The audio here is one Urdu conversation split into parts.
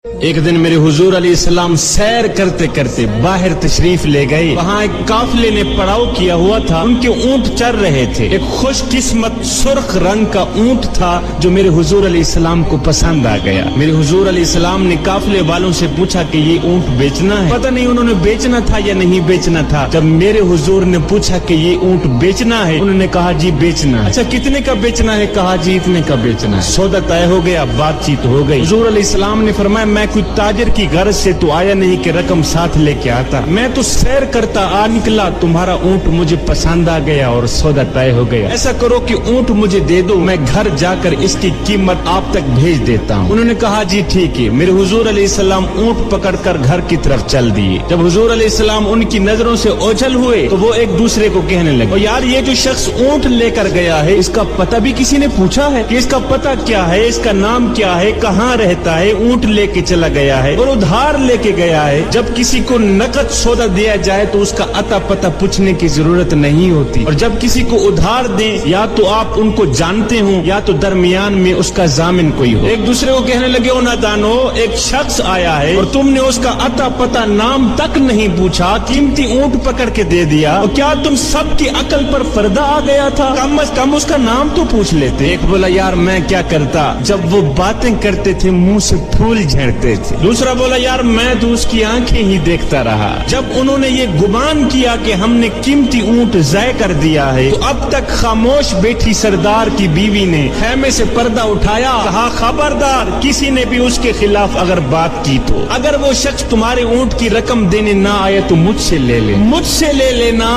ایک دن میرے حضور علیہ السلام سیر کرتے کرتے باہر تشریف لے گئے. وہاں ایک قافلے نے پڑاؤ کیا ہوا تھا. ان کے اونٹ چر رہے تھے. ایک خوش قسمت سرخ رنگ کا اونٹ تھا جو میرے حضور علیہ السلام کو پسند آ گیا. میرے حضور علیہ السلام نے قافلے والوں سے پوچھا کہ یہ اونٹ بیچنا ہے. پتہ نہیں انہوں نے بیچنا تھا یا نہیں بیچنا تھا. جب میرے حضور نے پوچھا کہ یہ اونٹ بیچنا ہے, انہوں نے کہا جی بیچنا ہے. اچھا کتنے کا بیچنا ہے؟ کہا جی اتنے کا بیچنا ہے. سودا طے ہو گیا, بات چیت ہو گئی. حضور علیہ السلام نے فرمایا میں کوئی تاجر کی غرض سے تو آیا نہیں کہ رقم ساتھ لے کے آتا. میں تو سیر کرتا آ نکلا, تمہارا اونٹ مجھے پسند آ گیا اور سودا طے ہو گیا. ایسا کرو کہ اونٹ مجھے دے دو, میں گھر جا کر اس کی قیمت آپ تک بھیج دیتا ہوں. انہوں نے کہا جی ٹھیک ہے. میرے حضور علیہ السلام اونٹ پکڑ کر گھر کی طرف چل دیے. جب حضور علیہ السلام ان کی نظروں سے اوجھل ہوئے تو وہ ایک دوسرے کو کہنے لگے, یار یہ جو شخص اونٹ لے کر گیا ہے اس کا پتہ بھی کسی نے پوچھا ہے کہ اس کا پتہ کیا ہے, اس کا نام کیا ہے, کہاں رہتا ہے؟ اونٹ لے کے چلا گیا ہے اور ادھار لے کے گیا ہے. جب کسی کو نقد سودا دیا جائے تو اس کا اتا پتہ پوچھنے کی ضرورت نہیں ہوتی, اور جب کسی کو ادھار دیں یا تو آپ ان کو جانتے ہوں یا تو درمیان میں اس کا ضامن کوئی ہو. ایک دوسرے کو کہنے لگے, او نادانو, ایک شخص آیا ہے اور تم نے اس کا اتا پتہ نام تک نہیں پوچھا, قیمتی اونٹ پکڑ کے دے دیا, اور کیا تم سب کی عقل پر پردہ آ گیا تھا؟ کم از کم اس کا نام تو پوچھ لیتے. ایک بولا, یار میں کیا کرتا, جب وہ باتیں کرتے تھے منہ سے پھول جھڑتے تھے. دوسرا بولا, یار میں تو اس کی آنکھیں ہی دیکھتا رہا. جب انہوں نے یہ گمان کیا کہ ہم نے قیمتی اونٹ ضائع کر دیا ہے تو اب تک خاموش بیٹھی سردار کی بیوی نے خیمے سے پردہ اٹھایا, کہا خبردار کسی نے بھی اس کے خلاف اگر بات کی تو اگر وہ شخص تمہارے اونٹ کی رقم دینے نہ آئے تو مجھ سے لے لے, مجھ سے لے لینا,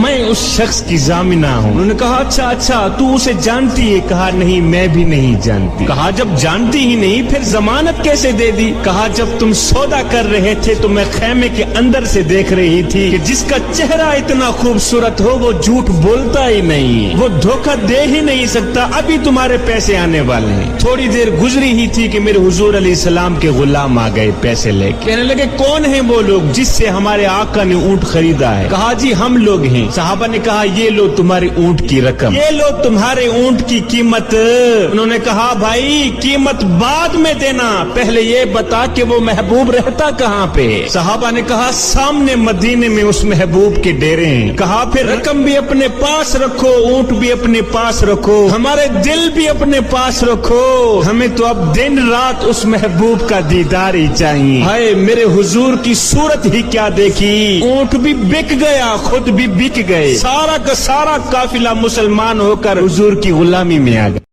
میں اس شخص کی ضامنہ ہوں. انہوں نے کہا اچھا تو اسے جانتی ہے؟ کہا نہیں میں بھی نہیں جانتی. کہا جب جانتی ہی نہیں پھر ضمانت کیسے دے دی؟ کہا جب تم سودا کر رہے تھے تو میں خیمے کے اندر سے دیکھ رہی تھی کہ جس کا چہرہ اتنا خوبصورت ہو وہ جھوٹ بولتا ہی نہیں, وہ دھوکہ دے ہی نہیں سکتا. ابھی تمہارے پیسے آنے والے ہیں. تھوڑی دیر گزری ہی تھی کہ میرے حضور علیہ السلام کے غلام آ گئے پیسے لے کے. کہنے لگے, کون ہیں وہ لوگ جس سے ہمارے آقا نے اونٹ خریدا ہے؟ کہا جی ہم لوگ ہیں. صحابہ نے کہا یہ لو تمہاری اونٹ کی رقم, یہ لو تمہارے اونٹ کی قیمت. انہوں نے کہا بھائی قیمت بعد میں دینا, پہلے یہ بتا کہ وہ محبوب رہتا کہاں پہ؟ صحابہ نے کہا سامنے مدینے میں اس محبوب کے ڈیرے ہیں. کہا پھر رقم بھی اپنے پاس رکھو, اونٹ بھی اپنے پاس رکھو, ہمارے دل بھی اپنے پاس رکھو, ہمیں تو اب دن رات اس محبوب کا دیدار ہی چاہیے. ہائے میرے حضور کی صورت ہی کیا دیکھی, اونٹ بھی بک گیا, خود بھی بک گئے, سارا کا سارا قافلہ مسلمان ہو کر حضور کی غلامی میں آ گیا.